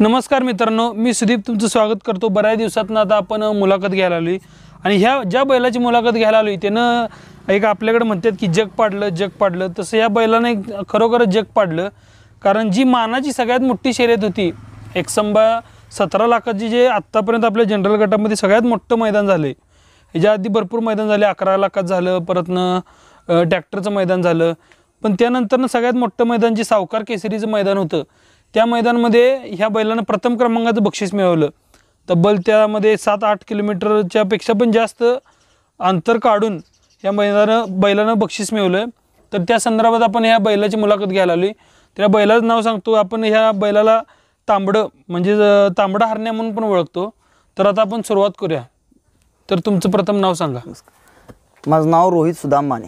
नमस्कार मित्रांनो, मी सुदीप तुमचं स्वागत करतो। बऱ्याच दिवसातनं आता आपण मुलाखत घ्यायला आलोय आणि ह्या ज्या बैलाची मुलाखत घ्यायला आलोय त्यानं एक आपल्याकडे म्हणतात की जग पाडलं तसं या बैलाने खरोखर जग पाडलं। कारण जी मानाची सगळ्यात मोठी शर्यत होती एक संभा 17 लाखाची जे आत्तापर्यंत आपल्या जनरल गटामध्ये सगळ्यात मोठं मैदान झाले। ह्याच्या आधी भरपूर मैदान झाले, 11 लाखात झालं, परतनं ट्रॅक्टरचं मैदान झालं, पण त्यानंतरनं सगळ्यात मोठं मैदान जे सावकार केसरीचं मैदान होतं त्या मैदानामध्ये ह्या बैलानं प्रथम क्रमांकाचं बक्षीस मिळवलं। तब्बल त्यामध्ये 7-8 किलोमीटरच्या पेक्षा पण जास्त अंतर काढून ह्या बैलानं बक्षीस मिळवलं। तर त्या संदर्भात आपण ह्या बैलाची मुलाखत घ्यायला आली। त्या बैलाचं नाव सांगतो आपण, ह्या बैलाला तांबडं म्हणजे तांबडा हरण्या म्हणून पण ओळखतो। तर आता आपण सुरुवात करूया। तर तुमचं प्रथम नाव सांगा। माझं नाव रोहित सुदाम माने।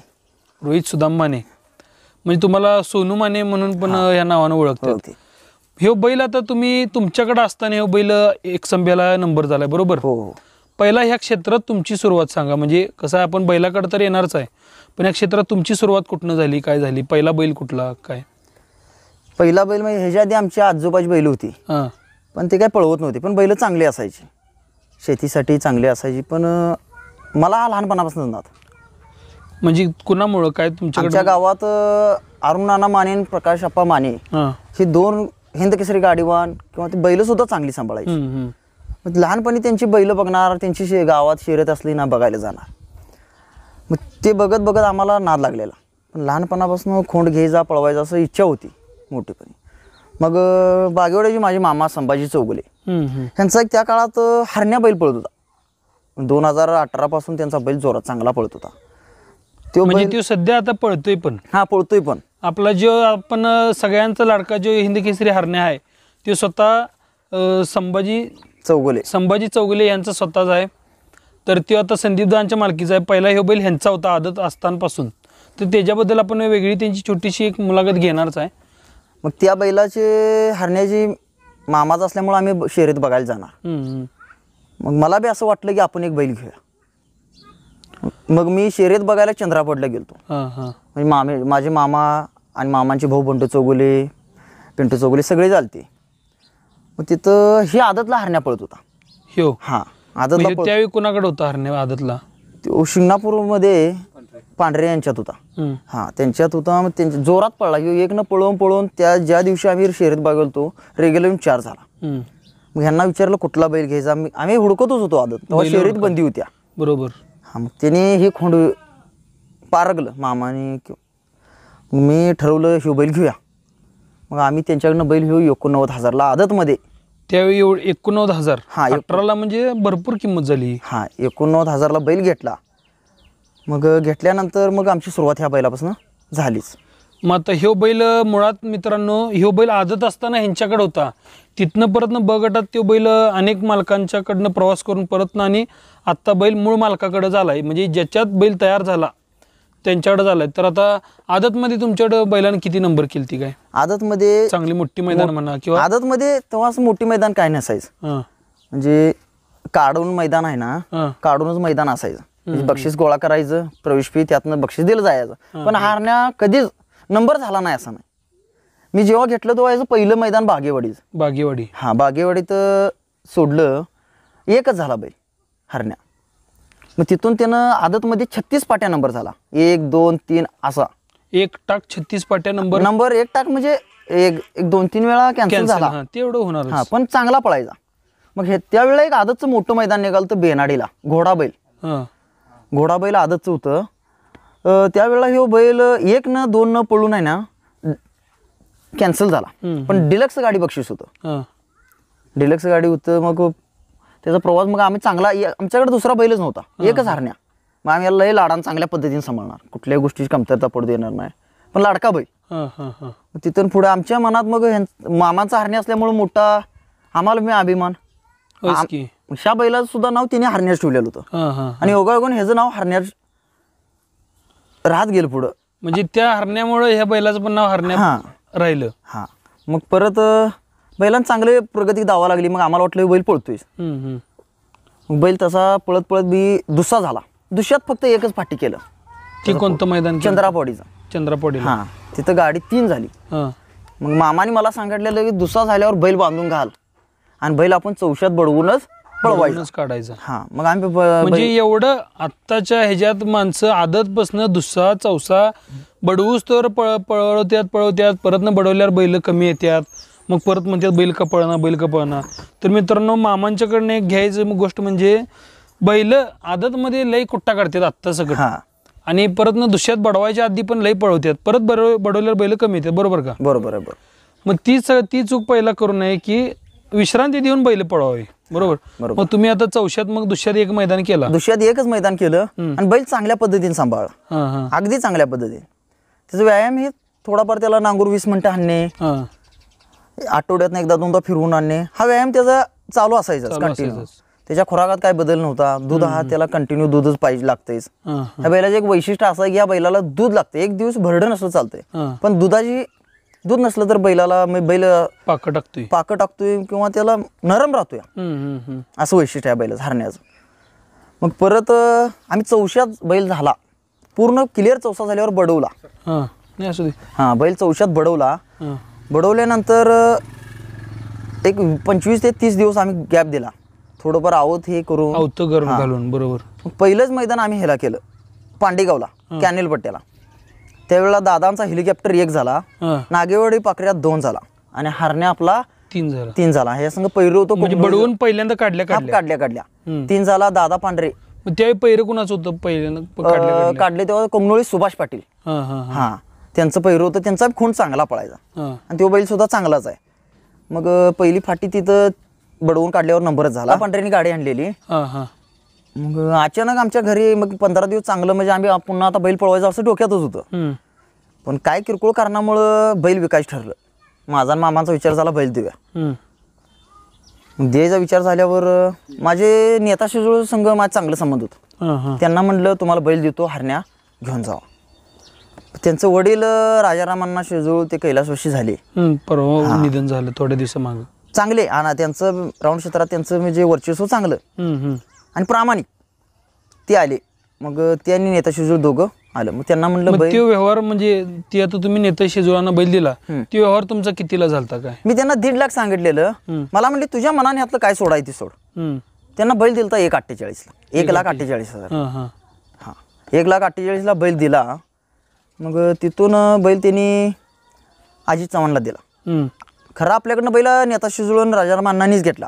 रोहित सुदाम माने म्हणजे तुम्हाला सोनू माने म्हणून पण या नावानं ओळखतात। हे बैल आता तुम्ही तुमच्याकडे असताना हे बैल एक संभ्याला नंबर झालाय बरोबर? हो। पहिला ह्या क्षेत्रात तुमची सुरुवात सांगा, म्हणजे कसं आहे आपण बैलाकडे तर येणारच आहे, पण या क्षेत्रात तुमची सुरुवात कुठनं झाली, काय झाली, पहिला बैल कुठला काय? पहिला बैल म्हणजे ह्याच्या आधी आमची आजोबाची बैल होती, पण ते काय पळवत नव्हते, पण बैल चांगले असायचे, शेतीसाठी चांगले असायचे। पण मला लहानपणापासून नाद म्हणजे कुणामुळं काय तुमच्या आमच्या गावात अरुण नाना माने आणि प्रकाश अप्पा माने हे दोन हिंद केसरी गाडीवान किंवा ते बैल सुद्धा चांगली सांभाळायची। लहानपणी त्यांची बैल बघणार, त्यांची गावात शर्यत असली ना बघायला जाणार, मग ते बघत बघत आम्हाला नाद लागलेला। पण लहानपणापासून खोंड घ्यायचा पळवायचा असं इच्छा होती मोठेपणी। मग बागेवाड्याची माझे मामा संभाजी चौगुले ह्यांचा त्या काळात हरण्या बैल पळत होता। 2018 पासून त्यांचा बैल जोरात चांगला पळत होता। तो म्हणजे तो सध्या आता पळतोय पण? हा पळतोय पण। आपला जो आपण सगळ्यांचा लाडका जो हिंद केसरी हरण्या आहे तो स्वतः संभाजी चौगुले यांचा स्वतःच आहे। तर तो आता संदीपदांच्या मालकीचा आहे। पहिला हे बैल ह्यांचा होता आदत असतानापासून, तर त्याच्याबद्दल आपण वेगळी त्यांची छोटीशी एक मुलाखत घेणारच आहे। मग त्या बैलाचे हरण्याची मामाच असल्यामुळे आम्ही शर्यत बघायला जाणार। मग मला बी असं वाटलं की आपण एक बैल घेऊया। मग मी शर्यत बघायला चंद्रापडला गेलतो। म्हणजे माझे मामा आणि मामांचे भाऊ पिंटू चौगुले सगळे चालते। मग तिथं ही आदतला हरण्या पळत होता। हो हा आदतला त्यावेळी कोणाकडे होता हरण्या आदतला? तो शिंगणापूरमध्ये पांढरे यांच्यात होता। हा त्यांच्यात होता। मग त्यांच्या जोरात पळला एक न पळवून त्या ज्या दिवशी आम्ही शर्यत बघायला रेग्युलर 4 झाला। मग ह्यांना विचारलं कुठला बैल घ्यायचा, आम्ही हुडकतच होतो आदत, तेव्हा शर्यत बंदी होत्या बरोबर। हा मग त्याने हे खोंड पारगलं मामाने, मी ठरवलं ह्यो बैल घेऊया। मग आम्ही त्यांच्याकडनं बैल घेऊ 89,000ला आदतमध्ये। त्यावेळी 89,000? हा 18ला म्हणजे भरपूर किंमत झाली। हा 89,000ला बैल घेतला। मग घेतल्यानंतर मग आमची सुरुवात ह्या बैलापासून झालीच। मग आता ह्यो बैल मुळात मित्रांनो ह्यो बैल आदत असताना ह्यांच्याकडे होता, तिथनं परतनं ब गटात तो बैल अनेक मालकांच्याकडनं प्रवास करून परतनं आणि आत्ता बैल मूळ मालकाकडे झालाय, म्हणजे ज्याच्यात बैल तयार झाला त्यांच्याकडे झालाय। तर आता आदतमध्ये तुमच्याकडे बैलाने किती नंबर केली काय? आदतमध्ये चांगली मोठी मैदान म्हणा किंवा आदतमध्ये तेव्हा असं मोठी मैदान काय नसायचं, म्हणजे काढून मैदान आहे ना, काढूनच मैदान असायचं। म्हणजे बक्षीस गोळा करायचं, प्रवेश फी, त्यातनं बक्षीस दिलं जायचं। पण हारण्या कधीच नंबर झाला नाही असं नाही। मी जेव्हा घेतलं तेव्हा याचं पहिलं मैदान बागेवाडी हा बागेवाडीत सोडलं, एकच झाला बैल हरण्या। मग तिथून त्यानं आदतमध्ये 36 पाट्या नंबर झाला, 1, 2, 3 असा एक टाक 36 पाट्या नंबर एक टाक म्हणजे एक 2-3 वेळा कॅन्सल झाला, तेवढं होणार। हा पण चांगला पळायचा। मग हे त्यावेळेला एक आदतचं मोठं मैदान निघालं तर बेनाडीला घोडा बैल आदतचं होतं। त्यावेळेला ह्यो बैल 1 न 2 न पळून आहे ना कॅन्सल झाला, पण डिलक्स गाडी बक्षीस होतं, डिलक्स गाडी होतं। मग त्याचा प्रवास मग आम्ही चांगला, आमच्याकडे दुसरा बैलच नव्हता, एकच हरण्या। मग आम्ही याला लय लाडान चांगल्या पद्धतीने सांभाळणार, कुठल्याही गोष्टीची कमतरता पडू देणार नाही, पण लाडका बैल। तिथून पुढे आमच्या मनात मग मामाचा हरण्या असल्यामुळे मोठा आम्हाला मी अभिमान, ह्या बैलाचं सुद्धा नाव तिने हरण्याच ठेवलेलं होतं। आणि योगायोगाने ह्याचं नाव हरण्याच राहत गेलं पुढं, म्हणजे त्या हरण्यामुळे ह्या बैलाचं पण नाव हरण्या राहिलं। हा मग परत बैलांना चांगले प्रगती दावा लागली। मग आम्हाला वाटलं बैल पळतोय, मग बैल तसा पळत पळत बी दुसरा झाला। दुसऱ्यात फक्त एकच फाटी केलं। ती कोणतं मैदान? चंद्रापवाडी हा तिथं गाडी 3 झाली। मग मामाने मला सांगितलेलं की दुसरा झाल्यावर बैल बांधून घाल, आणि बैल आपण चौशात बडवूनच पळवायचा बडवूनच काढायचा. हा मग आम्ही म्हणजे एवढं आत्ताच्या ह्याच्यात माणसं आदतपासनं दुसरा चौसा बडवूस तर पळवत्यात परत न बडवल्यावर बैल कमी येतात, मग परत म्हणतात बैल का पळना. तर मित्रांनो, मामांच्याकडनं एक घ्यायचं मग गोष्ट म्हणजे बैल आदतमध्ये लई कुट्टा काढतात आत्ता सगळं, हा आणि परत न दुसऱ्यात बडवायच्या आधी पण लई पळवतात, परत बडवल्यावर बैल कमी येतात. बरोबर का? बरोबर आहे. मग ती चूक पहिला करू नये की विश्रांती देऊन बैल पळवावे. बरोबर. मग तुम्ही आता चौशात मग दुसऱ्यात एक मैदान केला, दुसऱ्यात एकच मैदान केलं आणि बैल चांगल्या पद्धतीने सांभाळला, अगदी चांगल्या पद्धतीने. त्याचा व्यायाम हे थोडाफार त्याला नांगूर 20 मिनिटं आणणे, आठवड्यातनं एकदा दोनदा फिरवून आणणे, हा व्यायाम त्याचा चालू असायचा कंटिन्यू. त्याच्या खुराकात काय बदल नव्हता. दूध हा त्याला कंटिन्यू दूधच पाहिजे लागतेच. ह्या बैलाचं एक वैशिष्ट्य असं आहे की या बैलाला दूध लागतं. एक दिवस भरडं नसलं चालतंय, पण दूध नसलं तर बैलाला बैल पाकं टाकतोय किंवा त्याला नरम राहतोय, असं वैशिष्ट्य आहे बैलाचं हरण्याचं. मग परत आम्ही चौशात बैल झाला, पूर्ण क्लिअर चौसा झाल्यावर बडवला. हा बैल चौशात बडवल्यानंतर एक 25 ते 30 दिवस आम्ही गॅप दिला, थोडंफार आवत हे करून घालून. बरोबर. पहिलंच मैदान आम्ही ह्याला केलं पांडेगावला, कॅनेल पट्ट्याला. त्यावेळेला दादांचा हेलिकॉप्टर 1 झाला, नागेवाडी पाकऱ्यात 2 झाला आणि हरण्या आपला 3 झाला. ह्या संघ पैर होतो बडवून पहिल्यांदा काढल्या 3 झाला. दादा पांढरे त्यावेळी पैर कुणाचं होतं पहिल्यांदा काढले तेव्हा कोंगनोळी सुभाष पाटील, हा त्यांचं पैर होतं. त्यांचा खूण चांगला पळायचा आणि तो बैल सुद्धा चांगलाच आहे. मग पहिली फाटी तिथं बडवून काढल्यावर नंबरच झाला. पांढऱ्यांनी गाडी आणलेली. मग अचानक आमच्या घरी मग 15 दिवस चांगलं म्हणजे आम्ही पुन्हा आता बैल पळवायचं असं डोक्यातच होतं, पण काय किरकोळ कारणामुळं बैल विकायचं ठरलं. माझा मामांचा विचार झाला बैल देऊया. द्यायचा विचार झाल्यावर माझे नेता शिजूळ संघ माझं चांगलं संबंध होतं. त्यांना म्हटलं तुम्हाला बैल देतो, हरण्या घेऊन जावा. त्यांचं वडील राजारामांना शिजूळ ते कैलासवासी झाले, परवा निधन झालं थोड्या दिवसामागे. चांगले आणि त्यांचं राऊंड क्षेत्रात त्यांचं म्हणजे वर्चस्व चांगलं आणि प्रामाणिक ते आले. मग त्यांनी नेता शिजूळ दोघं आलं. मग त्यांना म्हटलं तो व्यवहार म्हणजे ती आता तुम्ही नेता शिजूळांना बैल दिला, तो व्यवहार तुमचा कितीला झालता काय? मी त्यांना 1.5 लाख सांगितलेलं. मला म्हणले तुझ्या मनाने ह्यातलं काय सोडायचं सोड. त्यांना बैल दिलता 1,48,000ला, 1,48,000. हा 1,48,000ला बैल दिला. मग तिथून बैल त्यांनी अजित चव्हाणला दिला. खरं आपल्याकडनं बैल नेता शिजूळ राजाराम अण्णांनीच घेतला.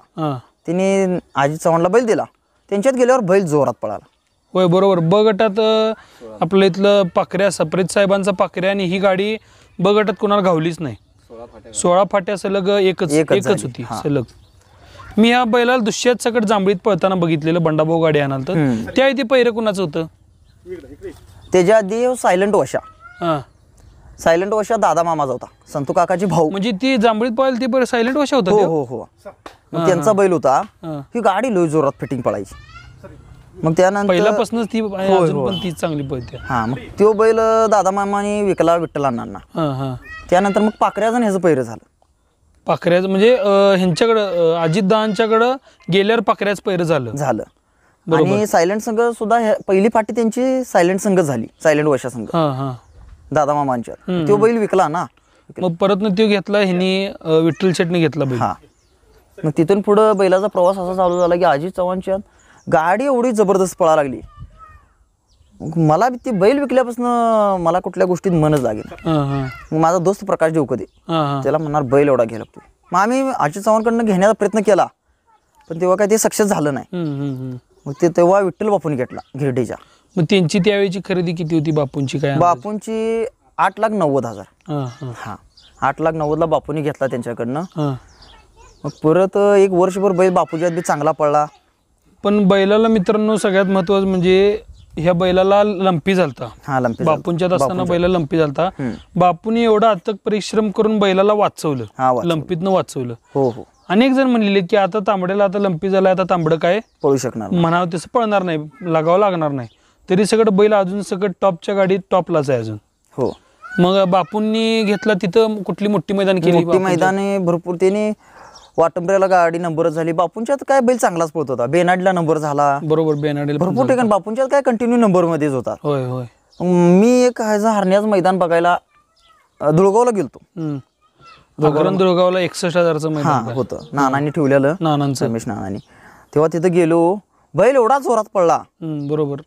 त्यांनी अजित चव्हाणला बैल दिला. त्यांच्यात गेल्यावर बैल जोरात पळाला. होय बरोबर. ब गटात आपलं इथलं पाकऱ्या सप्रेत साहेबांचा पाकऱ्या आणि ही गाडी ब गटात कोणाला घावलीच नाही. 16 फाट्या सलग एकच होती सलग. मी ह्या बैलाला दुष्यात सकट जांभळीत पळताना बघितलेलं, बंडाभाऊ गाडी आणाल तर त्या इथे पैर कुणाचं होतं? त्याच्या आधी सायलेंट वशा दादा मामाचा होता, संतू काकाची भाऊ. म्हणजे ती जांभळीत पळाली ती सायलेंट वशा होता? हो. मग त्यांचा बैल होता. ही गाडी लय जोरात फिटिंग पळायची. मग त्यानंतर पहिल्यापासूनच ती अजून पण ती चांगली पळते. हा मग तो बैल दादा मामाने विकला विठ्ठल अण्णांना. त्यानंतर मग पाकऱ्याचं ह्याचं पैर झालं. पाकऱ्याचं म्हणजे ह्यांच्याकडं अजितदांच्याकडं गेल्यावर पाकऱ्याच पैर झालं. आणि सायलेंट संघ सुद्धा पहिली पाठी त्यांची सायलेंट संघ झाली, सायलेंट वशा संघ दादा मामांच्या. तो बैल विकला ना, मग परत तो घेतला ह्यांनी विठ्ठल शेटने घेतला बैल. हा मग तिथून पुढं बैलाचा प्रवास असा चालू झाला की अजित चव्हाणच्या गाडी एवढी जबरदस्त पळा लागली. मला ती बैल विकल्यापासून मला कुठल्या गोष्टीत मनच लागेल. माझा दोस्त प्रकाश देवकदे त्याला म्हणणार बैल एवढा घ्यायला लागतो. मग आम्ही अजित चव्हाणकडनं घेण्याचा प्रयत्न केला, पण तेव्हा काय ते सक्सेस झालं नाही. मग ते तेव्हा विठ्ठल बापूंनी घेतला गिरडीच्या. मग त्यांची त्यावेळेची खरेदी किती होती बापूंची? काय बापूंची 8,90,000. हा 8,90,000ला बापूंनी घेतला त्यांच्याकडनं. मग परत एक वर्षभर बैल बापूच्या बी चांगला पडला. पण बैलाला मित्रांनो सगळ्यात महत्वाचं म्हणजे ह्या बैलाला लंपी झालता. बापूंच्यात असताना बैलाला लंपी झालता. बापूंनी एवढा अथक परिश्रम करून बैलाला वाचवलं, लंपीतनं वाचवलं. हो. अनेक जण म्हणलेले की आता तांबड्याला आता लंपी झाला, आता तांबडं काय पळू शकणार म्हणावं तसं पळणार नाही, लागावं लागणार नाही. तरी सगळं बैल अजून सगळं टॉपच्या गाडीत टॉपलाच आहे अजून. हो. मग बापूंनी घेतला तिथं कुठली मोठी मैदान केली? मोठी मैदाने भरपूर. त्यांनी वाटंबऱ्याला गाडी नंबरच झाली. बापूंच्यात काय बैल चांगलाच पळत होता. बेनाडला नंबर झाला. बरोबर. बेनाडीला भरपूर ठिकाणी बापूंच्यात काय कंटिन्यू नंबर मध्येच होता. होय. मी एक हरण्याचं मैदान बघायला धुळगावला गेलतो. दुर्गावला 61,000चं हा मैदान होतं, नानांनी ठेवलेलं, नानांचं. रमेश नानांनी. तेव्हा तिथं गेलो, बैल एवढा जोरात पडला, बरोबर.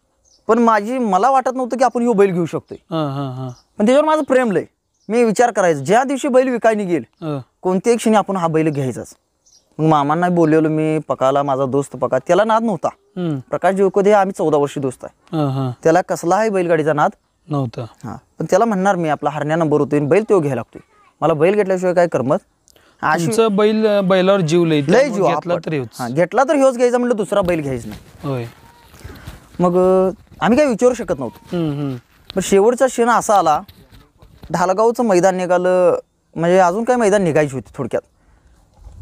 पण मला वाटत नव्हतं की आपण ह्यो बैल घेऊ शकतोय. पण त्याच्यावर माझं प्रेम लय. मी विचार करायचं ज्या दिवशी बैल विकाय निघेल कोणत्याही क्षणी आपण हा बैल घ्यायचाच. मग मामांना बोललेलो मी, पकाला, माझा दोस्त पका, त्याला नाद नव्हता. प्रकाश देवकोदे आम्ही 14 वर्षी दोस्त आहे, त्याला कसलाही बैलगाडीचा नाद नव्हता. हा, पण त्याला म्हणणार मी आपला हरण्या नंबर होतोय, बैल तो घ्यायला लागतोय, मला बैल घेतल्याशिवाय काय करमत. तुमचं बैलावर जीव लय जीव घेतला तर घेतला तर ह्योच घ्यायचा, म्हणलं दुसरा बैल घ्यायच नाही. होय. मग आम्ही काय विचारू शकत नव्हतो. पण शेवटचा क्षण असा आला, ढालगावचं मैदान निघालं, म्हणजे अजून काय मैदान निघायची होती थोडक्यात.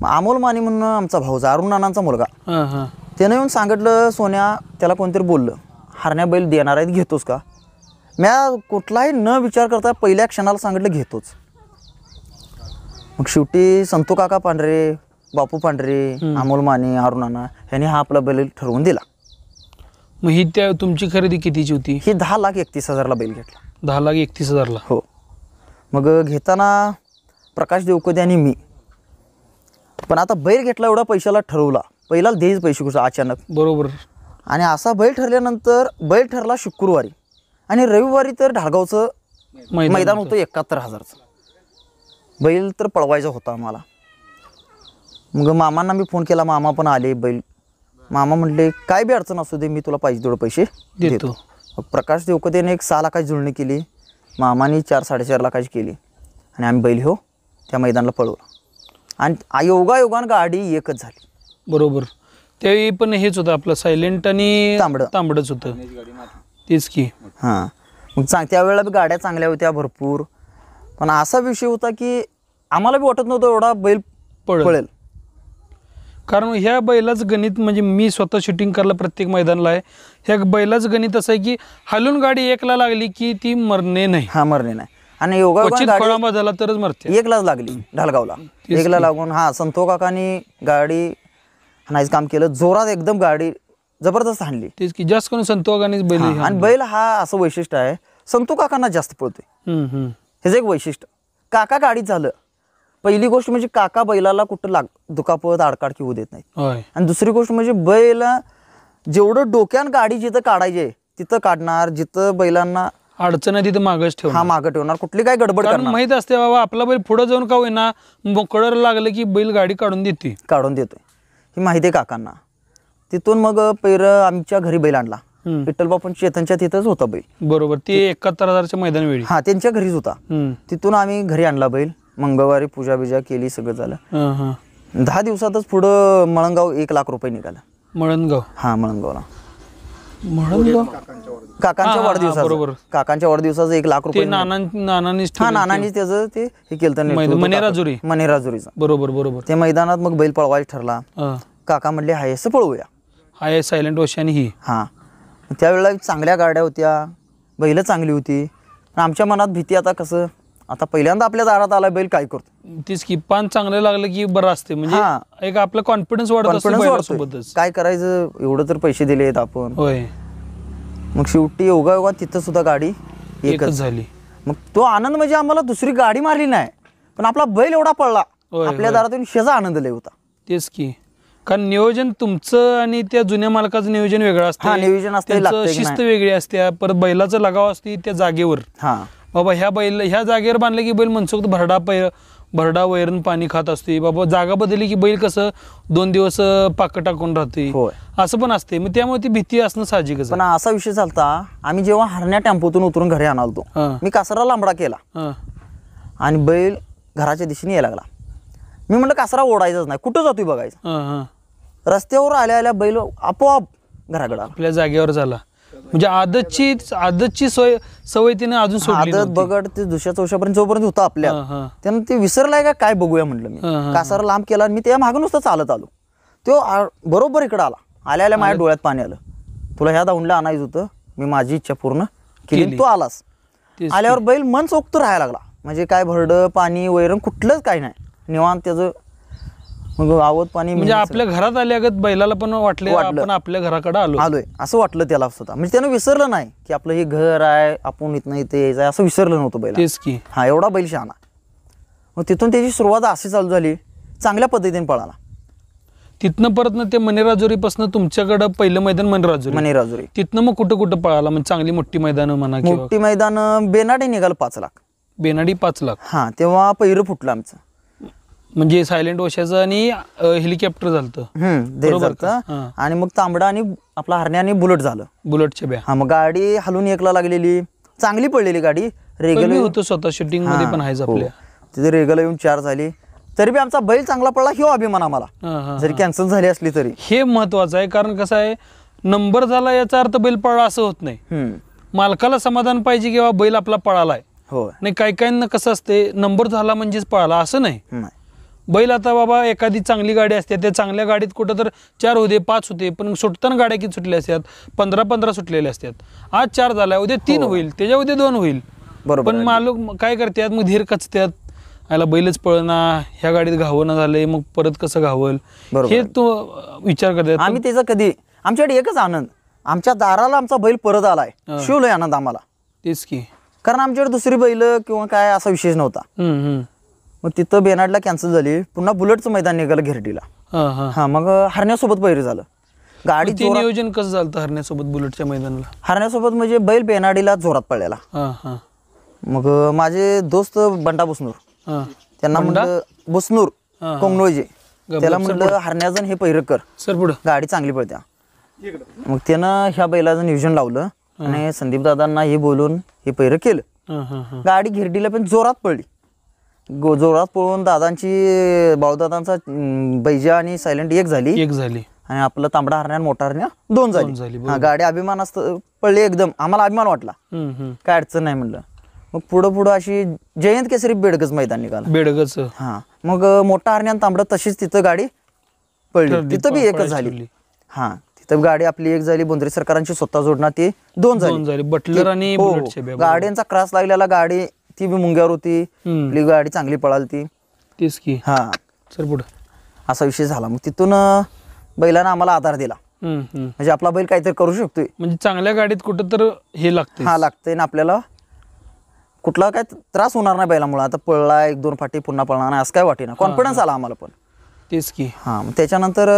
मग अमोल माने म्हणून आमचा भाऊचा, अरुण नानांचा मुलगा, त्यानं येऊन सांगितलं, सोन्या त्याला कोणतरी बोललं, हरण्या बैल देणार आहेत, घेतोस का? म्या कुठलाही न विचार करता पहिल्या क्षणाला सांगितलं घेतोच. मग शेवटी संतू काका पांढरे, बापू पांढरे, अमोल माने, अरुण नाना ह्यांनी हा आपला बैल ठरवून दिला. मग ही त्या तुमची खरेदी कितीची होती? ही 10,31,000ला बैल घेतला. 10,31,000ला? हो. मग घेताना प्रकाश देवकोदे आणि मी. पण आता बैल घेतला एवढा पैशाला ठरवला, पहिला द्यायच पैसे कुठं अचानक. बरोबर. आणि असा बैल ठरल्यानंतर बैल ठरला शुक्रवारी, आणि रविवारी तर ढालगावचं मैदान होतं 71,000चं. बैल तर पळवायचा होता आम्हाला. मग मामांना मी फोन केला, मामा पण आले. बैल मामा म्हटले काय बी अडचण असू दे, मी तुला पाहिजे तेवढे पैसे देतो. मग प्रकाश देवकोदेने 6 लाखाची जुळणी केली, मामाने 4-4.5 लाखाची केली, आणि आम्ही बैल त्या मैदानाला पळवलं. आणि योगायोगान गाडी एकच झाली. बरोबर. त्यावेळी पण हेच होतं आपलं सायलेंट आणि तांबडच होतं तेच की. हां. मग त्यावेळेला बी गाड्या चांगल्या होत्या भरपूर. पण असा विषय होता की आम्हाला बी वाटत नव्हतं एवढा बैल पळेल. कारण ह्या बैलाचं गणित, म्हणजे मी स्वतः शूटिंग करायला प्रत्येक मैदानाला आहे, ह्या बैलाचं गणित असं आहे की हलून गाडी एकला लागली की ती मरणे नाही. हा, मरणे नाही. आणि योगायोगाने झाला तरच मरते. एकलाच लागली ढालगावला, एकला लागून. हा, संतो काकानी गाडी हाणायचं काम केलं जोरात, एकदम गाडी जबरदस्त हाणली. तेच की, जास्त करून संतो काकानीच बैल. आणि बैल हा असं वैशिष्ट्य आहे, संतो काकांना जास्त पळतोय, हेच एक वैशिष्ट्य. काका गाडीत झालं, पहिली गोष्ट म्हणजे काका बैलाला कुठं दुखापत आडकाडकी होऊ देत नाही. आणि दुसरी गोष्ट म्हणजे बैल जेवढं डोक्यान गाडी जिथं काढायचे तिथं काढणार, जिथं बैलांना अडचण आहे तिथं मागच ठेवणार. हा, मागं ठेवणार, कुठली काय गडबड करणार. माहित असते बाबा आपला बैल पुढे जाऊन का होईना मोकळं लागलं की बैल गाडी काढून देतोय, ही माहिती आहे काकांना. तिथून मग आमच्या घरी बैल आणला, विठ्ठल बापून चेतनच्या तिथंच होता बैल. बरोबर. ते 71,000च्या मैदान वेळी हा, त्यांच्या घरीच होता. तिथून आम्ही घरी आणला बैल, मंगळवारी पूजा बिजा केली, सगळं झालं. 10 दिवसातच पुढं मळणगाव 1 लाख रुपये निघाला. मळणगाव? हा, मळणगावला. काकांच्या वाढदिवसाचा, बरोबर, काकांच्या वाढदिवसाचं 1 लाख रुपये नानांनी त्याचं ते हे केलं, मनेराजुरीचं. बरोबर बरोबर. त्या मैदानात मग बैल पळवायला ठरला. काका म्हणले हाय असं पळवूया, हाय सायलेंट ओशी आणि ही. हा, त्यावेळेला चांगल्या गाड्या होत्या, बैल चांगली होती. आमच्या मनात भीती, आता कसं, आता पहिल्यांदा आपल्या दारात आला बैल, काय करतो. तीच की, पान चांगलं लागलं की बरं असते, म्हणजे एक आपला कॉन्फिडन्स वाढतो. काय करायचं, एवढं तर पैसे दिलेत आपण. होय. मग शेवटी योगायोगा तिथं सुद्धा गाडी एकच झाली. मग तो आनंद म्हणजे आम्हाला दुसरी गाडी मारली नाही, पण आपला बैल एवढा पळला, आपल्या दारातून शेजा आनंद लय होता. तेच की, कारण नियोजन तुमचं आणि त्या जुन्या मालकाचं नियोजन वेगळं असतं. नियोजन असतं, शिस्त वेगळी असते, परत बैलाचं लगाव असते त्या जागेवर. बाबा ह्या जागेवर बांधलं की बैल मनसोक्त भरडा वैरण पाणी खात असते. बाबा जागा बदलली की बैल कसं 2 दिवस पाक टाकून राहते, असं पण असते. मग त्यामुळे ती भीती असणं साहजिकच. पण असा विषय झालता, आम्ही जेव्हा हरण्या टेम्पोतून उतरून घरी आणालतो, मी कासरा लांबडा केला आणि बैल घराच्या दिशेने यायला लागला. मी म्हणलं कासरा ओढायचाच नाही, कुठं जातोय बघायचं. रस्त्यावर आल्या बैल आपोआप घराकडे आपल्या जागेवर झाला. म्हणजे आदतची सवय तिने अजून सोडली. आदत बगड ते दुसऱ्या चौशापर्यंत जोपर्यंत होता आपल्या, त्यानं ते विसरलाय का काय बघूया म्हटलं. मी कासारा लांब केला आणि मी त्या मागं नुसतं चालत आलो. तो बरोबर इकडं आल्या माझ्या डोळ्यात पाणी आलं. तुला ह्या दाऊंडला आणायचं होतं, मी माझी इच्छा पूर्ण केली, तू आलास. आल्यावर बैल मन चोखतो राहायला लागला, म्हणजे काय भरडं पाणी वैरण कुठलंच काय नाही, निवांत त्याचं. मग आवत पाणी, म्हणजे आपल्या घरात आल्यागत बैलाला पण वाटलं आपण आपल्या घराकडे आलोय असं वाटलं त्याला सुद्धा. म्हणजे त्यानं विसरलं नाही की आपलं हे घर आहे, आपण इथं इथे यायचं असं विसरलं नव्हतं बैल. तेच की. हा, एवढा बैल शहाणा. मग तिथून त्याची सुरुवात अशी चालू झाली, चांगल्या पद्धतीने पळाला. तिथनं परत ना ते मनेराजुरीपासून तुमच्याकडं पहिलं मैदान मनेराजुरी. मनेराजुरी तिथनं मग कुठं कुठं पळाला म्हणजे चांगली मोठी मैदानं म्हणा किंवा मोठी मैदान बेनाडी निघालं 5 लाख. बेनाडी 5 लाख. हा तेव्हा पहिरं फुटलं आमचं. म्हणजे सायलेंट ओशाचं आणि हेलिकॉप्टर झालं. आणि मग तांबडा आणि आपला हरण्या आणि बुलेट झालं. बुलेटच्या ब्या. हा मग गाडी हलून एकला लागलेली, चांगली पडलेली गाडी. रेगल होतं स्वतः शूटिंग मध्ये पण आहेच आपल्या. तिथे रेगल येऊन 4 झाली. तरी बी आमचा बैल चांगला पडला ह्यो अभिमान आम्हाला, जरी कॅन्सल झाली असली तरी. हे महत्वाचं आहे, कारण कसं आहे नंबर झाला याचा अर्थ बैल पळला असं होत नाही. मालकाला समाधान पाहिजे की बाबा बैल आपला पळालाय. नाही काही काहींना कसं असते नंबर झाला म्हणजेच पळाला असं नाही. बैल आता बाबा एखादी चांगली गाडी असते, त्या चांगल्या गाडीत कुठं तर 4 होते 5 होते, पण सुटताना गाड्या किती सुटल्या असतात 15-15 सुटलेल्या असतात. आज 4 झाला, उद्या 3 होईल, त्याच्या उद्या 2 होईल. पण मालक काय करतात मग धीर कचत्यात, याला बैलच पळना, ह्या गाडीत घावणं झालंय मग परत कसं घावल हे तो विचार करतात. आम्ही त्याचा कधी आमच्याकडे एकच आनंद, आमच्या दाराला आमचा बैल परत आलाय, शिवलंय आनंद आम्हाला. तेच की, कारण आमच्याकडे दुसरी बैल किंवा काय असा विशेष नव्हता. मग तिथं बेनाडला कॅन्सल झाली, पुन्हा बुलेटचं मैदान निघालं घेरडीला. हा मग हरण्यासोबत पहिरं झालं. गाडी नियोजन कसं झालं हरण्यासोबत बुलेटच्या मैदानाला? हरण्यासोबत म्हणजे बैल बेनाडीला जोरात पडलेला. मग माझे दोस्त बंडा बुसनूर, त्यांना म्हणलं बुसनूर कोंगनोळजे, त्याला म्हणलं हरण्याजण हे पहिरं कर सर, पुढं गाडी चांगली पडत्या. मग त्यानं ह्या बैलाचं नियोजन लावलं आणि संदीप दादांना हे बोलून हे पहिरं केलं. गाडी घेरडीला पण जोरात पडली. जोरात पळून दादांची बाळूदादांचा बैजा आणि सायलेंट एक झाली आणि आपलं तांबडा हरण्या मोठा हरण्या 2 झाली. गाडी अभिमान पडली एकदम, आम्हाला अभिमान वाटला, काय अडचण नाही म्हणलं. मग पुढं अशी जयंत केसरी बेडगच मैदान निघालं. बेडगच. हा मग मोठा हरण्या तांबडा तशीच तिथं गाडी पडली, तिथं बी एकच झाली. हा तिथं गाडी आपली एक झाली, बोंद्रे सरकारांची स्वतः जोडणार ती 2 झाली. बटलर आणि गाड्यांचा क्रॉस लागलेला, गाडी ती बी मुंग्यावर होती, आपली गाडी चांगली पळाली ती. तेच की. हा सर पुढं असा विषय झाला. मग तिथून बैलानं आम्हाला आधार दिला, म्हणजे आपला बैल काहीतरी करू शकतोय. म्हणजे चांगल्या गाडीत कुठं तर हे लागतं. हा लागतंय ना, आपल्याला कुठला काय त्रास होणार नाही बैलामुळे. आता पळला 1-2 फाटी पुन्हा पळणार नाही असं काय वाटेना, कॉन्फिडन्स आला आम्हाला पण. तेच की. हा मग त्याच्यानंतर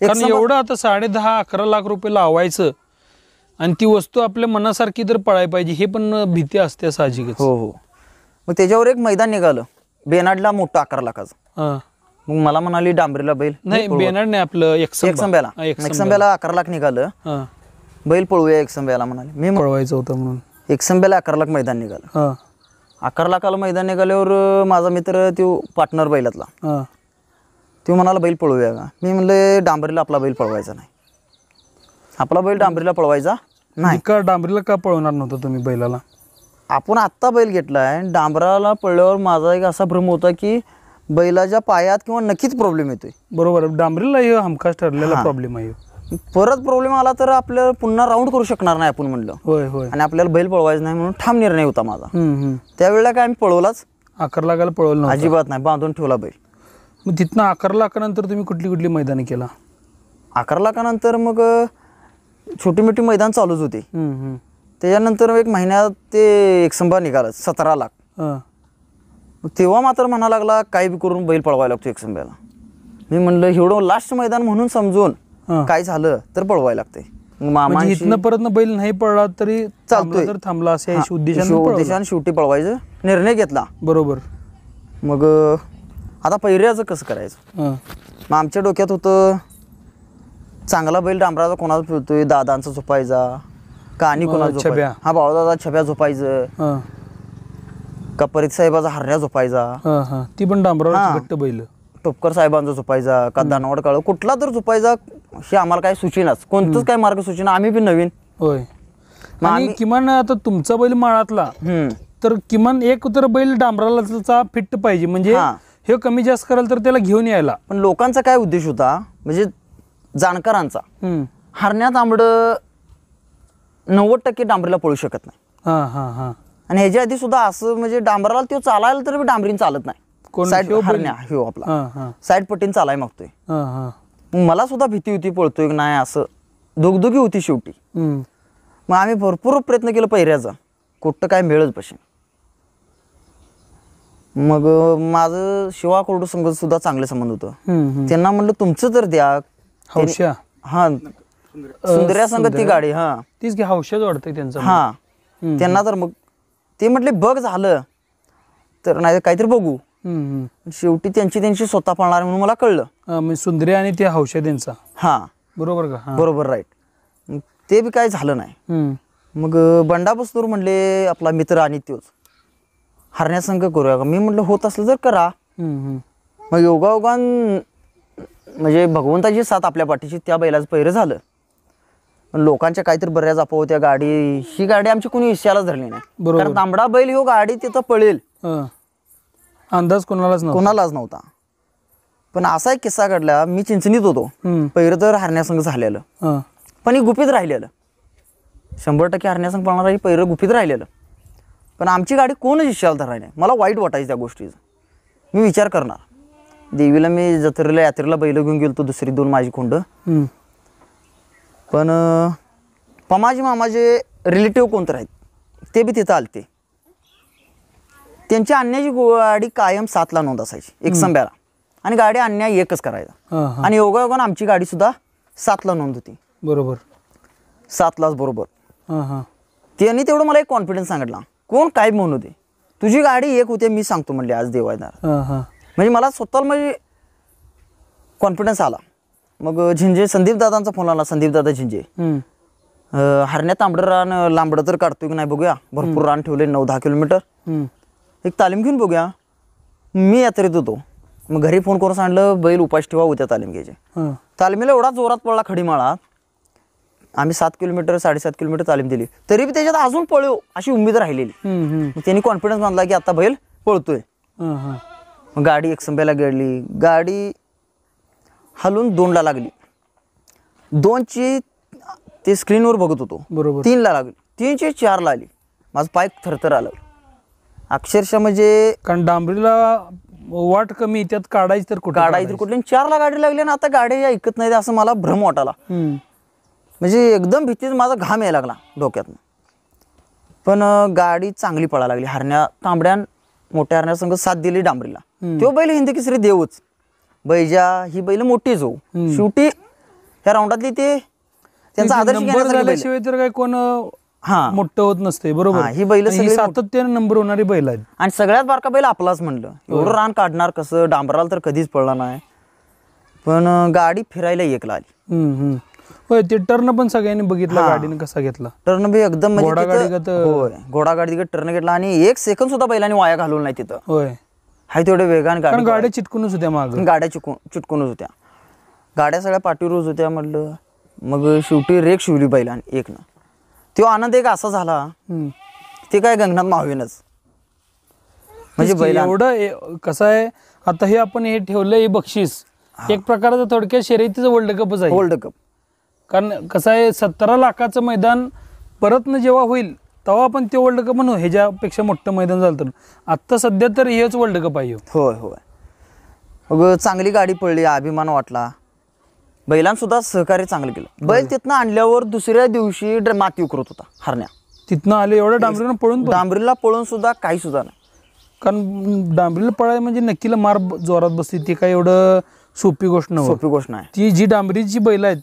एवढं आता 10.5-11 लाख रुपये लावायचं आणि ती वस्तू आपल्या मनासारखी तर पळायला पाहिजे, हे पण भीती असते साहजिकच. हो. मग त्याच्यावर एक मैदान निघालं बेनाडला मोठं 11 लाखाचं. मग मला म्हणाली डांबरीला बैल नाही, बेनाड नाही आपलं एकसंब्याला 11 लाख निघालं, बैल पळूया एकसंब्याला म्हणाले. मी पळवायचं होतं म्हणून एकसंब्याला 11 लाख मैदान निघालं. 11 लाखाला मैदान निघाल्यावर माझा मित्र तो पार्टनर बैलातला तो म्हणाला बैल पळवूया का. मी म्हणले डांबरीला आपला बैल पळवायचा नाही, आपला बैल डांबरीला पळवायचा नाही. का डांबरीला का पळवणार नव्हतं तुम्ही बैलाला? आपण आत्ता बैल घेतलाय, डांबराला पळल्यावर माझा एक असा भ्रम होता की बैलाच्या पायात किंवा नक्कीच प्रॉब्लेम येतोय. बरोबर, डांबरीला हे हमखास ठरलेला प्रॉब्लेम आहे. परत प्रॉब्लेम आला तर आपल्याला पुन्हा राऊंड करू शकणार नाही आपण म्हणलं. होय होय. आणि आपल्याला बैल पळवायचा नाही म्हणून ठाम निर्णय होता माझा. त्यावेळेला काय आम्ही पळवलाच 11 लाखाला पळवलं अजिबात नाही, बांधून ठेवला बैल. मग तिथनं 11 लाखानंतर तुम्ही कुठली मैदानी केला? 11 लाखानंतर मग छोटी मोठी मैदान चालूच होते. त्याच्यानंतर 1 महिन्यात ते एकसंबा निघाला 17 लाख. तेव्हा मात्र म्हणा लागला काही बी करून बैल पळवायला लागतो एकसंब्याला. मी म्हणलं एवढं लास्ट मैदान म्हणून समजून काय झालं तर पळवायला लागते. मामा इथनं परत बैल नाही पळला तरी चालतोय, तर थांबला असे उद्देशाने शेवटी पळवायचं निर्णय घेतला. बरोबर. मग आता पहिऱ्याचं कसं करायचं, मग आमच्या डोक्यात होतं चांगला बैल डांबराचा कोणाचा फिरतोय, दादांचा झोपायचा का आणि कोणाचा झोपायचा, हा बाळूदादा छब्या झोपायचं का परीत साहेबाचा हरण्या झोपायचा, ती पण डांबरावर घट्ट बैल, टोपकर साहेबांचा झोपायचा का दानवड काळ कुठला तर झोपायचा, हे आम्हाला काय सुचेनाच, कोणतंच काय मार्ग सुचेना. आम्ही पण नवीन. होय. आणि किमान आता तुमचा बैल माळातला तर किमान एक तर बैल डांबराला फिट पाहिजे, म्हणजे हे कमी जास्त कराल तर त्याला घेऊन यायला. पण लोकांचा काय उद्देश होता, म्हणजे जाणकारांचा, हरण्या तांबड 90% डांबरीला पळू शकत नाही. आणि ह्याच्या आधी सुद्धा असं म्हणजे डांबराला तो चालायला तर डांबरीन चालत नाही. हरण्या हो आपला साईड पट्टीन चालाय मागतोय. मला सुद्धा भीती होती पळतोय की नाही असं, दुगदुगी होती शेवटी. मग आम्ही भरपूर प्रयत्न केला पहिऱ्याचा, कुठं काय मिळत पशी. मग माझं शिवा कोरडू संघ सुद्धा चांगलं संबंध होतं. त्यांना म्हणलं तुमचं तर द्या. हौशा हा सुंदर्या संघ ती गाडी. हा तीच की हौशाच वाटतंय त्यांचं. हा त्यांना तर मग ते म्हटले बघ झालं तर नाही काहीतरी बघू. शेवटी त्यांची स्वतः पळणार म्हणून मला कळलं. म्हणजे सुंदर्या आणि ते हौशा त्यांचा. हा बरोबर का? हा. बरोबर राईट. ते बी काय झालं नाही. मग बंडा बस्तूर म्हणले आपला मित्र आणि तोच हरण्यासंघ करूया का. मी म्हटलं होत असलं तर करा. मग योगायोगान म्हणजे भगवंताची साथ आपल्या पाठीची त्या बैलाचं पहिरं झालं. पण लोकांच्या काहीतरी बऱ्याच अफवा होत्या. गाडी ही गाडी आमची कोणी विषयालाच धरली नाही. कारण तांबडा बैल ही गाडी तिथं पळेल अंदाज कोणालाच नव्हता. पण असा एक किस्सा घडला. मी चिंचणीत होतो. पहिरं तर हरण्यासंघ झालेलं पण ही गुपित राहिलेलं. 100% हरण्यासंघ पळणारा ही पहिरं गुपित राहिलेलं. पण आमची गाडी कोणच विषयाला धरायला नाही. मला वाईट वाटायचं त्या गोष्टीचं. मी विचार करणार. देवीला मी जत्रेला यात्रेला बैल घेऊन गेलो दुसरी 2 माझी खोंड. पण पमाजी मामाचे रिलेटिव्ह कोणतं आहेत ते बी तिथं आलते. त्यांची आणण्याची गाडी कायम 7ला नोंद असायची एक संब्याला. आणि गाडी आणण्या एकच करायचा. आणि योगायोगान आमची गाडी सुद्धा 7ला नोंद होती. बरोबर 7लाच बरोबर. त्यांनी तेवढं मला एक कॉन्फिडन्स सांगितला. कोण काय म्हणू दे तुझी गाडी एक होते मी सांगतो म्हणले आज देवायदार. म्हणजे मला स्वतःला म्हणजे कॉन्फिडन्स आला. मग झिंजे संदीप दादांचा फोन आला. संदीप दादा झिंजे हरण्यात तांबडं रान लांबडं तर काढतोय की नाही बघूया. भरपूर रान ठेवले 9-10 किलोमीटर. एक तालीम घेऊन बघूया. मी यात्रेत होतो. मग घरी फोन करून सांगितलं बैल उपास ठेवा उद्या तालीम घ्यायचे. तालीमीला एवढा जोरात पडला खडीमाळा. आम्ही 7 किलोमीटर 7.5 किलोमीटर तालीम दिली तरी बी त्याच्यात अजून पळू अशी उमेद राहिलेली. त्यांनी कॉन्फिडन्स बांधला की आता बैल पळतोय. मग गाडी एकसंब्याला गेली. गाडी हलून 2ला लागली. 2ची ते स्क्रीनवर बघत होतो. 3ला लागली. 3ची 4ला आली. माझं पाय थरथर आलं अक्षरशः. म्हणजे कारण डांबरीला वाट कमी त्यात काढायची तर कुठली 4ला गाडी लागली ना आता गाडी ऐकत नाही असं मला भ्रम वाटाला. म्हणजे एकदम भीतीच माझा घाम यायला लागला डोक्यातनं. पण गाडी चांगली पळायला लागली. हरण्या तांबड्यान मोठ्या हरण्यासंग साथ दिली डांबरीला. तो बैल हिंद केसरी देवच. बैजा ही बैल मोठीच हो. शेवटी ह्या राऊंडातली ते त्यांचा आदर्श झाल्याशिवाय तर काय कोण मोठं होत नसते. बरोबर ही बैल सातत्याने नंबर होणारी बैल आहेत. आणि सगळ्यात बारका बैल आपलाच म्हणलं. एवढं रान काढणार कसं. डांबराला तर कधीच पडला नाही. पण गाडी फिरायला एकला आली. होय ते टर्न पण सगळ्यांनी बघितलं. गाडीने कसा घेतला टर्न बी एकदम घोडागाडी टर्न घेतला. आणि 1 सेकंद सुद्धा बैलांनी वाया घालवलं नाही तिथं. होय हाय तेवढे वेगाने गाड्या चिटकूनच होत्या. मागं गाड्या चिटकूनच होत्या. गाड्या सगळ्या पाठीवरच होत्या म्हटलं. मग शेवटी रेक शिवली बैलांनी एकनं. तो आनंद एक असा झाला ते काय गंगनात मावेनच. म्हणजे बैल एवढं कसं आहे आता हे आपण हे ठेवलं हे बक्षीस एक प्रकारचं थोडक्यात शर्यतीचं वर्ल्ड कपच आहे. World cup. कारण कसं आहे 17 लाखाचं मैदान परत न जेव्हा होईल तेव्हा आपण ते वर्ल्ड कप म्हणू. ह्याच्यापेक्षा मोठं मैदान झालं तर आत्ता सध्या तर हेच वर्ल्ड कप आहे. होय होय. मग चांगली गाडी पडली. अभिमान वाटला. बैलांसुद्धा सहकार्य चांगलं केलं. बैल तिथनं आणल्यावर दुसऱ्या दिवशी माती उकरत होता हरण्या. तिथनं आले एवढं डांबरीला पळून डांबरीला पळून सुद्धा काही सुद्धा नाही. कारण डांबरीला पळाय म्हणजे नक्कीला मार जोरात बसते. ती काय एवढं सोपी गोष्ट नाही. ती जी डांबरीची बैल आहेत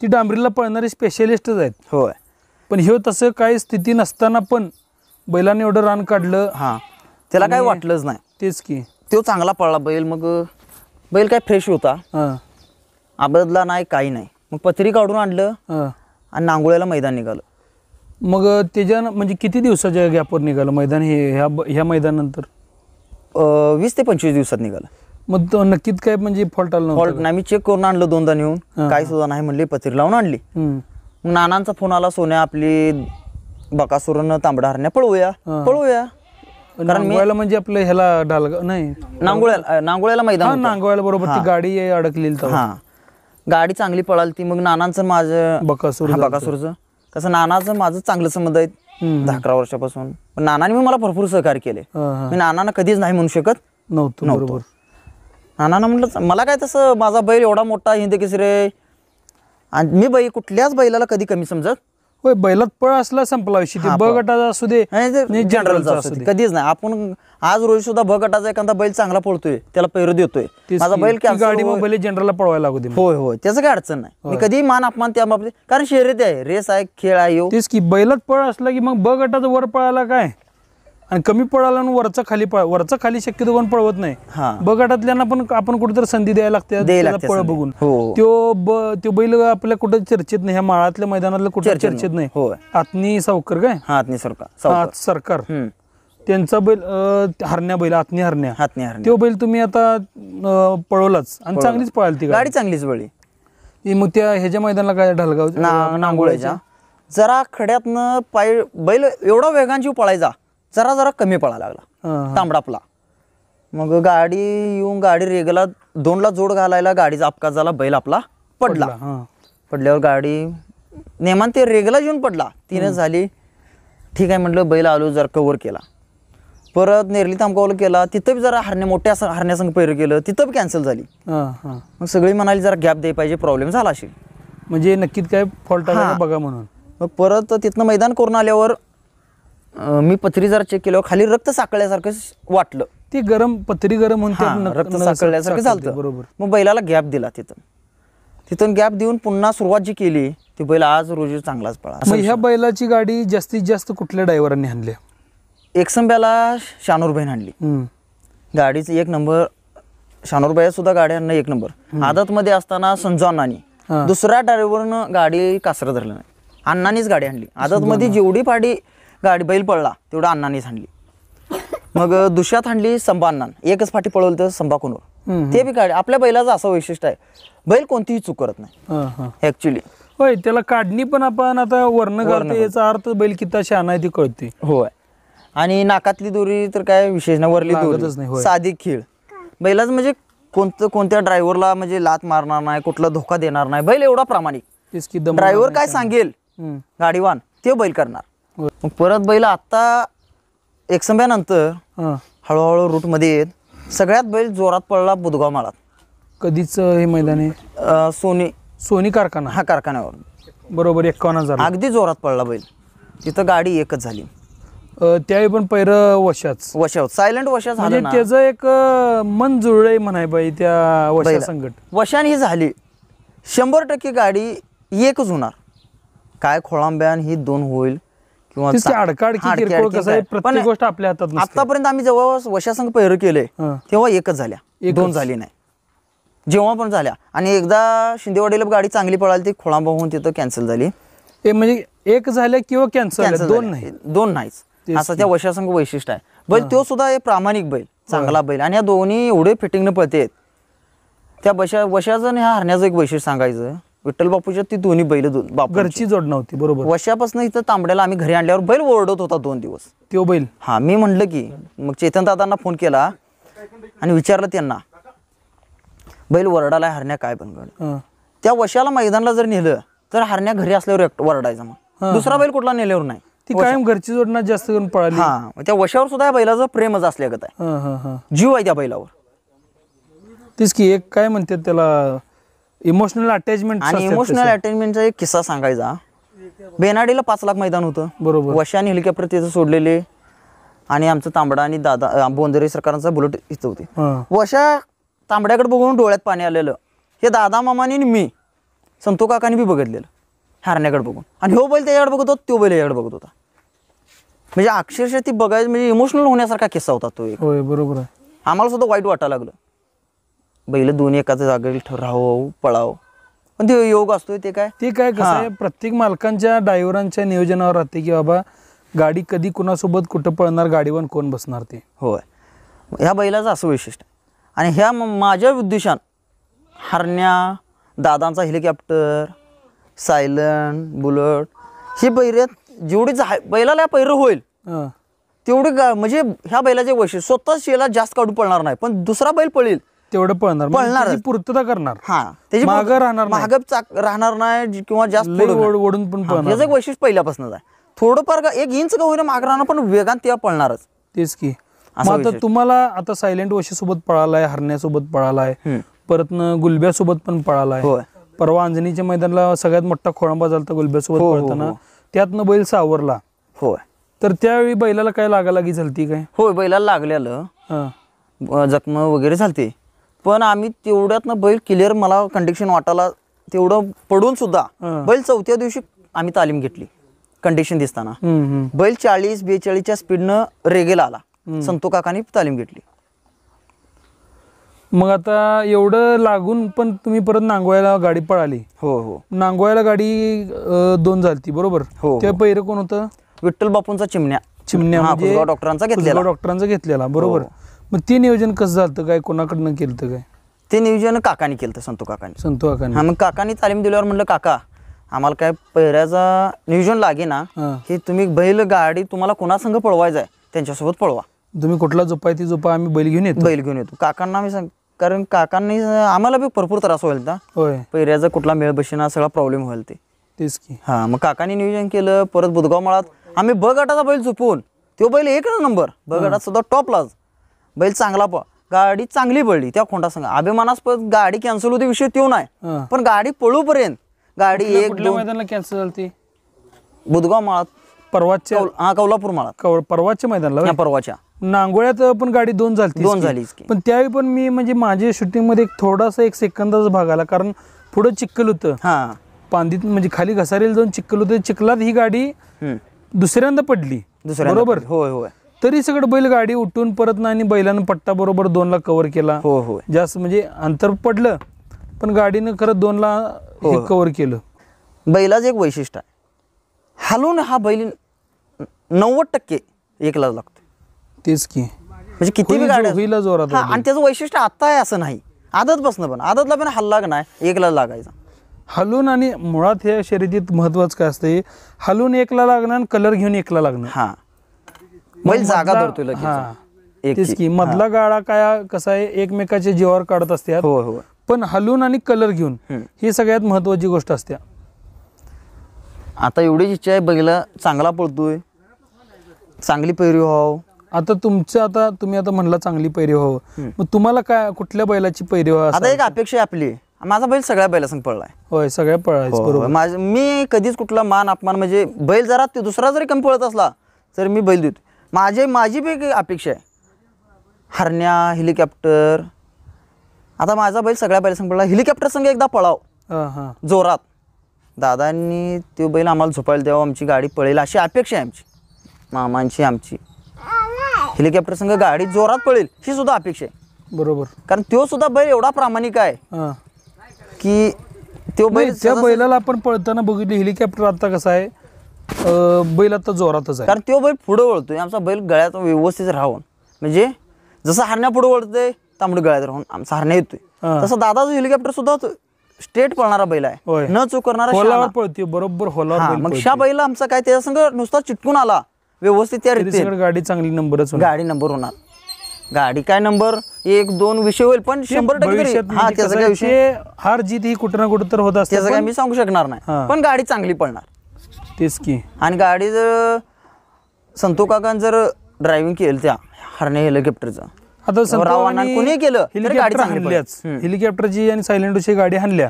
ती डांबरीला पळणारी स्पेशलिस्टच आहेत. होय. पण हे तसं काही स्थिती नसताना पण बैलाने एवढं रान काढलं. त्याला काही वाटलंच नाही. तेच की तो चांगला पळला बैल. मग बैल काय फ्रेश होता. आबदला नाही काही नाही. मग पथरी काढून आणलं आणि नांगोळ्याला मैदान निघालं. मग त्याच्या म्हणजे किती दिवसाच्या गॅपवर निघालं मैदान ह्या मैदानानंतर? 20 ते 25 दिवसात निघालं. मग तो नक्कीच काय म्हणजे फॉल्ट आला फॉल्ट नाही. मी चेक करून आणलं 2दा नेऊन. काही सुद्धा नाही म्हणले. पथरी लावून आणली. मग नानांचा फोन आला. सोन्या आपली बकासूरनं तांबडा हरण्या पळवूया. नांगोळ्याला म्हणजे आपलं ह्याला डालगा नाही नांगोळ्याला मैदान. नांगोळ्याला बरोबर ती गाडी अडकलेली. गाडी चांगली पळाली ती. मग नानांचं माझं बकासूरचं कसं नानाचं माझं चांगलं संबंध आहेत 11 वर्षापासून. पण नानाने मी मला भरपूर सहकार्य केले. मी नानांना कधीच नाही म्हणू शकत नव्हतं. नानांना म्हटलं मला काय तसं माझा बैल एवढा मोठा हिंद केसरी आणि मी कुठल्याच बैलाला कधी कमी समजत होय, बैलात पळ असला संपला विषय. ते ब गटाचा असू दे जनरलचा असू दे, कधीच नाही. आपण आज रोज सुद्धा ब गटाचा एखादा बैल चांगला पळतोय, त्याला पैर देतोय, माझा बैल गाडी मग बैल जनरलला पळवायला लागू दे. होय होय, त्याचं काय अडचण नाही. मी कधी मान अपमान त्या बाबतीत, कारण शर्यत आहे, रेस आहे, खेळ आहे. तेच की बैलात पळ असला की मग ब गटाचा वर पळायला काय, आणि कमी पळाला आणि वरचा खाली वरचा खाली शक्यतो कोण पळवत नाही. ब गटातल्यांना पण आपण कुठेतरी संधी द्यायला लागते पळ बघून. तो बैल आपल्या कुठं चर्चेत नाही, ह्या माळातल्या मैदानातलं कुठं चर्चेत नाही. आत्नी सावकर काय, आत्नी सरकार त्यांचा बैल हरण्या बैल, आत्नी हरण्या, तो बैल तुम्ही आता पळवलाच आणि चांगलीच पळाली ती गाडी, चांगलीच बळी. मग त्या ह्याच्या मैदानाला काय ढलगाव नांगोळ्याच्या जरा खड्यातनं पाय बैल एवढा वेगांची पळायचा, जरा जरा कमी पळायला लागला तांबडा आपला. मग गाडी येऊन गाडी रेगला 2ला जोड घालायला गाडीचा अपघात झाला, बैल आपला पडला. पडल्यावर गाडी नेमान ते रेगला येऊन पडला, 3 झाली. ठीक आहे म्हटलं, बैल आलो, जरा कव्हर केला. परत नेरली तांबगावला केला, तिथं बी जरा मोठ्या हरण्यासंग पैर केलं, तिथं बी कॅन्सल झाली. मग सगळी म्हणाली जरा गॅप द्यायला पाहिजे, प्रॉब्लेम झाला असेल, म्हणजे नक्कीच काय फॉल्ट बघा म्हणून. मग परत तिथनं मैदान करून आल्यावर मी पथरी जरा चेक केल्यावर खाली रक्त साकळल्यासारखं वाटलं. ती पथरी गरम होऊन रक्त साकळल्यासारखं चालतं. बरोबर. मग बैलाला गॅप दिला, तिथून गॅप देऊन पुन्हा सुरुवात जी केली, ती बैल आज रोजी चांगलाच पळा. मग ह्या बैलाची गाडी जास्तीत जास्त कुठल्या ड्रायव्हरांनी आणली? एकसंब्याला शानूरबाईन आणली गाडीचं 1 नंबर. शानूरबाई सुद्धा गाड्यांना 1 नंबर. आदत मध्ये असताना संजू अण्णांनी, दुसऱ्या ड्रायव्हरनं गाडी कासरं धरलं नाही, अण्णांनीच गाडी आणली. आदत मध्ये जेवढी पाडी गाडी बैल पळला तेवढा अण्णांनीच आणली. मग दुसऱ्यात आणली संभा अण्णान, एकच फाटी पळवलं तर संभा कोणवर, ते बी गाडी. आपल्या बैलाचं असं वैशिष्ट्य आहे, बैल कोणतीही चूक करत नाही ऍक्च्युली. होय, त्याला काढणी पण आपण आता वर्ण घालतो, याचा अर्थ बैल किती शहाणा आहे ती कळते. होय, आणि नाकातली दोरी तर काय विशेष नाही, वरली दोरी साधी खीळ. बैलाच म्हणजे कोणत्या ड्रायव्हरला म्हणजे लात मारणार नाही, कुठला धोका देणार नाही, बैल एवढा प्रामाणिक. ड्रायव्हर काय सांगेल गाडीवान ते बैल करणार. मग परत बैल आता एकसंब्यानंतर हळूहळू रूट मध्ये येत सगळ्यात बैल जोरात पडला बुधगाव माळात. कधीच हे मैदान आहे? सोनी कारखाना. हा, कारखान्यावर बरोबर 51,000 अगदी जोरात पडला बैल. तिथं गाडी एकच झाली. त्यावेळी पण पैर वशात सायलेंट वशा झालं ना. त्याचं एक मन जुळलंय म्हणाय बाई त्या वशा संकट. वशान ही झाली 100% गाडी एकच होणार. काय खोळांब्यान ही 2 होईल किंवा प्रत्येक गोष्ट आपल्या हातात नसते. आतापर्यंत आम्ही जेव्हा वशासंग पैर केले तेव्हा एकच झाल्या, 2 झाली नाही जेव्हा पण झाल्या. आणि एकदा शिंदेवाडीला गाडी चांगली पळाली, ती खोळांबा होऊन तिथं कॅन्सल झाली. म्हणजे एक झाल्या किंवा कॅन्सल, 2 नाहीच. असं त्या वशासंग वैशिष्ट्य आहे. बैल तो सुद्धा एक प्रामाणिक बैल, चांगला बैल. आणि या दोन्ही एवढे फिटिंगनं पळतेत. त्या वशाचं आणि ह्या हरण्याचं एक वैशिष्ट्य सांगायचं, विठ्ठल बापूच्या ती दोन्ही बैल घरची जोड नव्हती. बरोबर. वशापासून इथं तांबड्याला आम्ही घरी आणल्यावर बैल ओरडत होता 2 दिवस तो बैल. हा, मी म्हणलं की मग चेतन दादांना फोन केला आणि विचारलं त्यांना, बैल वरडाला, हरण्या काय बनगड. त्या वशाला मैदानाला जर नेलं तर हरण्या घरी असल्यावर वरडायचा, मग दुसरा बैल कुठला नेल्यावर नाही. ती कायम घरची जोडणं जास्त करून पळाली. हा, त्या वशावर सुद्धा बैलाचं प्रेमच असल्यागत आहे, जीव आहे त्या बैलावर. तेच की एक काय म्हणतात त्याला, इमोशनल अटॅचमेंट. आणि इमोशनल अटॅचमेंटचा एक किस्सा सांगायचा. बेनाडीला 5 लाख मैदान होतं. बरोबर. वशाने हेलिकॉप्टर तिथं सोडलेले आणि आमचं तांबडा आणि दादा बोंदरे सरकारांचा बुलेट इथं होते. वशा तांबड्याकडे बघून डोळ्यात पाणी आलेलं. हे दादा मामानी मी संतो काकानी बी बघितलेलं हरण्याकडे बघून. आणि हो बैल त्याच्याकडे बघत होता, तो बैल याकडे बघत होता. म्हणजे अक्षरशः ती बघायचं म्हणजे इमोशनल होण्यासारखा किस्सा होता तो एक. होय, बरोबर आहे. आम्हाला सुद्धा वाईट वाटायला लागलं, बैल दोन्ही एकाच जागेवर राहावं पळावं. पण ते योग असतोय, ते काय कसं आहे, प्रत्येक मालकांच्या ड्रायव्हरांच्या नियोजनावर राहते की बाबा गाडी कधी कुणासोबत कुठं पळणार, गाडीवर कोण बसणार ते. होय, ह्या बैलाचं असं वैशिष्ट्य. आणि ह्या माझ्या उद्देशान हरण्या, दादांचा हेलिकॉप्टर, सायलंट, बुलेट, ही बैऱ्यात जेवढी बैलाला पैर होईल तेवढी म्हणजे ह्या बैलाचे वैशिष्ट्य. स्वतः शेला जास्त काढून पळणार नाही, पण दुसरा बैल पळेल तेवढं पळणार, पूर्तता करणार. हा, त्याची मागं राहणार नाही किंवा जास्त ओढून पण पळणार. याचं वैशिष्ट्य पहिल्यापासूनच आहे. थोडंफार 1 इंच का होईना मागं राहणार, पण वेगान तेव्हा पळणारच. तेच की. आता तुम्हाला आता सायलेंट वशीसोबत पळालाय, हरण्यासोबत पळालाय, परत गुलब्यासोबत पण पळालाय. परवा अंजनीच्या मैदानाला सगळ्यात मोठा खोळंबा झाला गुलब्यासोबत पळताना. त्यातनं बैल सावरला, होय तर त्यावेळी बैलाला काय लागालागी झालती काय? होय बैलाला लागलेलं, हां जखम वगैरे झालते, पण आम्ही तेवढ्यातनं बैल क्लिअर मला कंडिशन वाटायला तेवढं पडून सुद्धा बैल चौथ्या दिवशी आम्ही तालीम घेतली. कंडिशन दिसताना बैल 40-42च्या स्पीडनं रेगेला आला. संतू काकांनी तालीम घेतली. मग आता एवढं लागून पण तुम्ही परत नांगवायला गाडी पळाली. हो हो नांगवायला गाडी 2 झालती बरोबर. हो. त्या पहिरं कोण होतं? विठ्ठल बापूंचा चिमण्या म्हणजे कुसगाव डॉक्टरांचा घेतलेला बरोबर. मग ते नियोजन कसं झालं काय, कोणाकडनं केलं काय? ते नियोजन काकांनी केलं, संतू काकांनी. हा मग काकांनी तालीम दिल्यावर म्हणलं काका आम्हाला काय पहिऱ्याचा नियोजन लागे ना, हे तुम्ही बैल गाडी तुम्हाला कोणासंग पळवायचं आहे त्यांच्यासोबत पळवा. तुम्ही कुठला झोपाय ती झोपा, आम्ही बैल घेऊन येतो. काकांना मी सांग, कारण काकांनी आम्हाला बी भरपूर त्रास होईल ना, होय पहिऱ्याचा कुठला मेळ बसेना, सगळा प्रॉब्लेम होईल तेच की. हा मग काकांनी नियोजन केलं. परत बुधगाव माळात आम्ही ब गटाचा बैल झोपून तो बैल 1 नंबर, ब गटात सुद्धा टॉपलाच बैल चांगला गाडी चांगली पडली त्या खोंडा संघ. अभिमानास्पद गाडी कॅन्सल होती विषय तो नाही, पण गाडी पळूपर्यंत गाडी कुठल्या मैदानाला कॅन्सल झाली? बुधगाव माळात परवाच्या कौलापूर माळात परवाच्या मैदानाला. परवाच्या नांगोळ्यात पण गाडी 2 झाली. पण त्यावेळी पण मी म्हणजे माझ्या शूटिंग मध्ये थोडासा 1 सेकंदाचा भाग आला, कारण पुढे चिखल होतं. हा पांदीत म्हणजे खाली घसारेल जाऊन चिखल होतं. चिखलात ही गाडी दुसऱ्यांदा पडली बरोबर. होय होय. तरी सगळं बैल गाडी उठून परत नाही, बैलानं पट्टा बरोबर 2 ला कव्हर केला. हो हो जास्त म्हणजे अंतर पडलं, पण गाडीनं खरं 2 ला कव्हर केलं. बैलाचं एक वैशिष्ट्य आहे, हलून हा बैल 90% 1 ला लागतो. तेच की, म्हणजे किती गाड्या जोरात. आणि त्याचं वैशिष्ट्य आता आहे असं नाही, आदत बसणं पण आदतला पण हल्ला का नाही 1 ला लागायचा. हलून आणि मुळात ह्या शर्यतीत महत्वाचं काय असतं, हलून 1 ला लागणं आणि कलर घेऊन 1 ला लागणं. हा बैल जागा धरतोय लगेच. तेच की, मधला गाडा काय कसा आहे एकमेकाच्या जीवावर काढत असतात. हो हो. पण हलून आणि कलर घेऊन ही सगळ्यात महत्वाची गोष्ट असते. आता एवढीच इच्छा आहे बैला चांगला पळतोय, चांगली पैरी व्हावं. आता तुम्ही आता म्हणला चांगली पैरी व्हावं, मग तुम्हाला काय कुठल्या बैलाची पैरी व्हावं? आता एक अपेक्षा आहे आपली, माझा बैल सगळ्या बैलासंग पळलाय. होय सगळ्या पळायचं बरोबर. मी कधीच कुठला मान अपमान म्हणजे बैल जरा दुसरा जरी कमी पळत असला तरी मी बैल देतो. माझी बी एक अपेक्षा आहे, हरण्या हेलिकॉप्टर. आता माझा बैल सगळ्या बैलासंग पळला, हेलिकॉप्टर संग एकदा पळाव जोरात. दादांनी तो बैल आम्हाला झोपायला द्यावं, आमची गाडी पळेल अशी अपेक्षा आहे आमची, मामांची आमची. हेलिकॉप्टर संग गाडी जोरात पळेल ही सुद्धा अपेक्षा आहे बरोबर. कारण तो सुद्धा बैल एवढा प्रामाणिक आहे की तो बैल त्या बैलाला आपण पळताना बघितलं. हेलिकॉप्टर आता कसं आहे, बैल आता जोरातच आहे, कारण तो बैल पुढे वळतोय. आमचा बैल गळ्यात व्यवस्थित राहून, म्हणजे जसं हरण्या पुढे वळतोय तांबडं गळ्यात राहून आमचा हरण्या येतोय, तसं दादाचं हेलिकॉप्टर सुद्धा स्टेट पळणारा बैल आहे, न चूक करणारा पळतोय बरोबर होला. मग ह्या बैल आमचा काय त्याच्या संग नुसता चिटकून आला व्यवस्थित, त्या रीती गाडी चांगली नंबरच गाडी नंबर होणार. गाडी काय नंबर 1-2 विषय होईल, पण 100% हा त्याचा काय विषय, हार जीत ही कुठं ना कुठं तर होत असते, त्याचं काय मी सांगू शकणार नाही, पण गाडी चांगली पळणार. तेच की. आणि गाडी जर संतू काकांनी जर ड्रायव्हिंग केलं त्या हरणे हेलिकॉप्टरचं, आता कोणी केलं हेलिकॉप्टरची आणि सायलेंटची गाडी हाणल्या,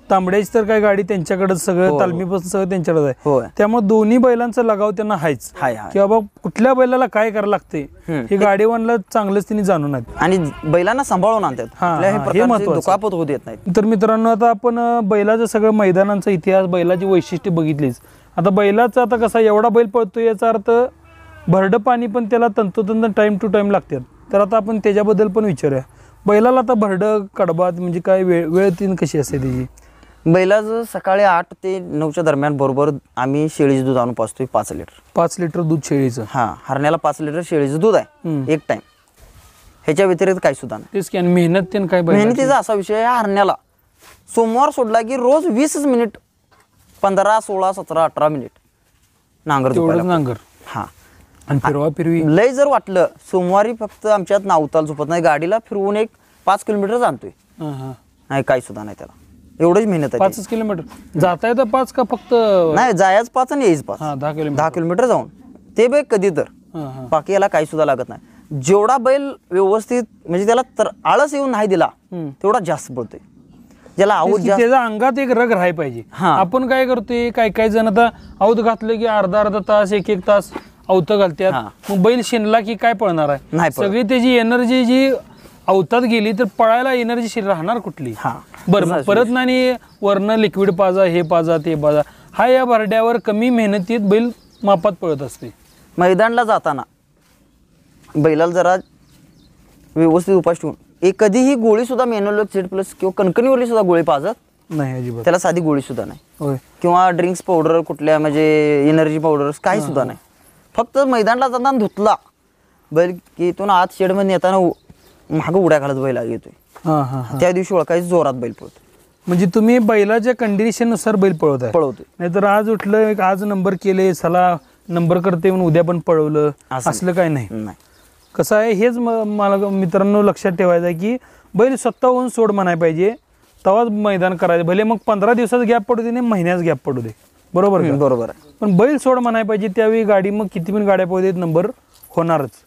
तांबड्याची तर काय गाडी त्यांच्याकडेच सगळं, तालमीपासून सगळं त्यांच्याकडेच आहे. त्यामुळे दोन्ही बैलांचा लगाव त्यांना हायच की बाबा कुठल्या बैलाला काय करायला लागते हे गाडीवानला चांगलंच त्यांनी जाणून आहेत आणि बैलांना सांभाळून आणतात, हे दुखापत होऊ देत नाही. तर मित्रांनो, आता आपण बैलाचं सगळं मैदानांचा इतिहास, बैलाची वैशिष्ट्य बघितलीच. आता बैलाचा आता कसा एवढा बैल पळतो याचा अर्थ भरडं पाणी पण त्याला तंतोतंत टाइम टू टाइम लागतात. तर आता आपण त्याच्याबद्दल पण विचारूया. बैलाला आता भरडं कडबा म्हणजे काय वेळ तीन कशी असते त्याची? बैलाचं सकाळी 8 ते 9च्या दरम्यान बरोबर आम्ही शेळीचं दूध आणून पाजतोय 5 लिटर. 5 लिटर दूध शेळीचं? हा, हरण्याला 5 लिटर शेळीचं दूध आहे एक टाइम, ह्याच्या व्यतिरिक्त काही सुद्धा नाही. तेच की. आणि मेहनत त्यानं काय? मेहनतीचा असा विषय आहे, हरण्याला सोमवार सोडला की रोज 20 मिनिट 15, 16, 17, 18 मिनिट नांगर. हा, आणि फिरवी लय जर वाटलं सोमवारी फक्त आमच्यात नावताल झोपत नाही, गाडीला फिरवून एक 5 किलोमीटर जाणतोय. नाही काही सुद्धा नाही त्याला, एवढीच मेहनत आहे. 5 किलोमीटर जाता येतं? 5 का फक्त? नाही, जायच 5 आणि यायच 5. 10 किलोमीटर जाऊन ते बैल कधी तर, बाकी याला काही सुद्धा लागत नाही. जेवढा बैल व्यवस्थित म्हणजे त्याला तर आळस येऊन नाही दिला तेवढा जास्त पळतोय. ज्याला आऊत तेच की त्याच्या अंगात एक रग राहाय पाहिजे. हा. आपण काय करतोय काय जण आता आऊत घातलं की अर्धा तास एक तास अवत घालतात. हा. मग बैल शिनला की काय पळणार आहे. नाही पळत. सगळी त्याची एनर्जी जी अवतात गेली तर पळायला एनर्जी राहणार कुठली. हा. बरं मग परत नाही वरनं लिक्विड पाजा हे पाजा ते पाजा हा या भरड्यावर कमी मेहनतीत बैल मापात पळत असते. मैदानला जाताना बैलाला जरा व्यवस्थित उपास ठेवून एक कधीही गोळी सुद्धा मेनोलॉग झेड प्लस किंवा कणकणीवरली सुद्धा गोळी पाजत नाही अजिबात. त्याला साधी गोळी सुद्धा नाही होय. किंवा ड्रिंक्स पावडर कुठल्या म्हणजे एनर्जी पावडर काही सुद्धा नाही. फक्त मैदानला जाताना धुतला बैल की तो ना आत शेडमध्ये येताना मागं उड्या घालत बैल येतोय. हा हा हा. त्या दिवशी ओळखायचं जोरात बैल पळतो म्हणजे तुम्ही बैलाच्या कंडिशननुसार बैल पळवत आहे. पळवतोय. नाहीतर आज उठलं आज नंबर केले चला नंबर करते म्हणून उद्या पण पळवलं असलं काय नाही. नाही कसं आहे हेच मला मित्रांनो लक्षात ठेवायचं आहे की बैल स्वतःहून सोड म्हणाय पाहिजे तेव्हाच मैदान करायचं. भले मग 15 दिवसाचा गॅप पडू दे नाही महिन्याच गॅप पडू दे. बरोबर का? बरोबर आहे. पण बैल सोड म्हणाय पाहिजे त्यावेळी गाडी मग किती पण गाड्या पळू देत नंबर होणारच.